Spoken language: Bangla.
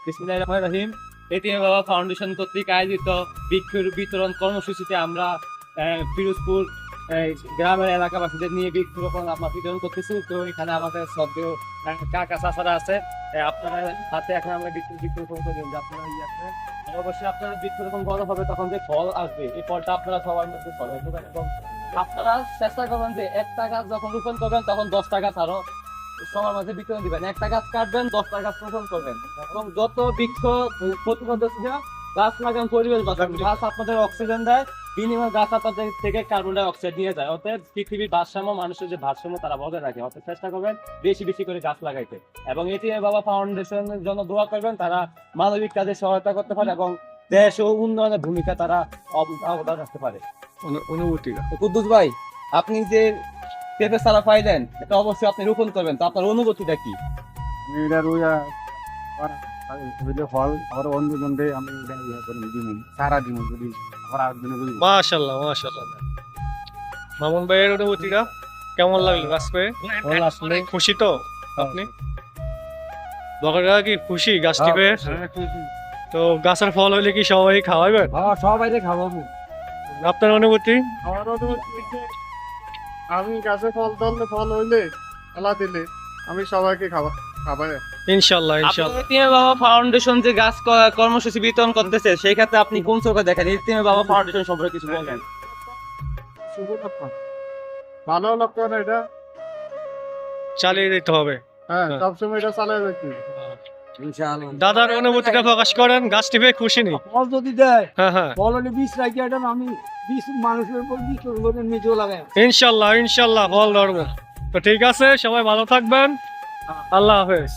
বিসমিল্লাহির রহমানির রহিম। এতিম বাবা ফাউন্ডেশন কর্তৃক আয়োজিত বৃক্ষ বিতরণ কর্মসূচিতে আমরা পিরোজপুর গ্রামের এলাকাবাসীদের নিয়ে বৃক্ষরোপণ আমরা বিতরণ করতেছি। তো এখানে আমাদের শ্রদ্ধেয় কাকা চাচারা আছে, আপনারা হাতে এখন আমরা বৃক্ষরোপণ করি। আপনারা অবশ্যই আপনারা বৃক্ষরোপণ বড় হবে, তখন যে ফল আসবে এই ফলটা আপনারা সবার মধ্যে ফল এবং আপনারা চেষ্টা করবেন যে একটা গাছ যখন রোপণ করবেন তখন 10টা গাছ আরো সবার মাঝে বিতরণ দিবেন। একটা গাছ কাটবেন, 10টা গাছ রোপণ করবেন এবং যত বৃক্ষ প্রতিবদ্ধ গাছ লাগান, পরিবেশ বাঁচান। গাছ আপনাদের অক্সিজেন দেয়, বিনিময় গাছ আপনাদের থেকে কার্বন ডাই অক্সাইড নিয়ে যায়। অতএব পৃথিবীর ভারসাম্য, মানুষের যে ভারসাম্য তারা বজায় রাখে। অতএব চেষ্টা করবেন বেশি বেশি করে গাছ লাগাইতে এবং এটিএম বাবা ফাউন্ডেশনের জন্য দোয়া করবেন, তারা মানবিক কাজে সহায়তা করতে পারে এবং দেশ ও উন্নয়নের ভূমিকা তারা অবদান রাখতে পারে। অনুভূতিটা কুদ্দুস ভাই, আপনি যে পেঁপে চারা পাইলেন এটা অবশ্যই আপনি রোপণ করবেন, তো আপনার অনুভূতিটা কি? এটা রুইয়া ফল আর অন্য জনকে আমি সারা দিন যদি মাশাআল্লাহ মাশাআল্লাহ। মামুন ভাইয়ের অনুভূতিটা কেমন লাগলো গাছ পেয়ে? আসলে খুশি তো আপনি? বকাকা কি খুশি গাছটি পেয়ে? তো গাছের ফল হইলে কি সবাই খাওয়াবেন? সবাই খাওয়াবো। আপনার অনুভূতি? আমার অনুভূতি আমি গাছে ফল ধরলে ফল হইলে আল্লাহ দিলে আমি সবাইকে খাবাই। ইনশাআল্লাহ ইনশাআল্লাহ। এতিম বাবা ফাউন্ডেশন যে গাছ কর্মসূচি বিতরণ করতেছে সেই ক্ষেত্রে আপনি কোন চোখে দেখেন? এতিম বাবা ফাউন্ডেশন সম্পর্কে কিছু বলেন। শুভ লক্ষণ, ভালো লক্ষণ। এটা চালিয়ে দিতে হবে। হ্যাঁ, সবসময় এটা চালিয়ে যাচ্ছি। দাদার অনুভূতিটা প্রকাশ করেন, গাছটি পেয়ে খুশি নেই? ফল যদি দেয়, হ্যাঁ হ্যাঁ, ফল হলে 20 রাখি, এটা আমি 20 মানুষের উপর 20 করে নিজেও লাগাই। ইনশাআল্লাহ ইনশাআল্লাহ ফল ধরবো। তো ঠিক আছে, সবাই ভালো থাকবেন, আল্লাহ হাফেজ।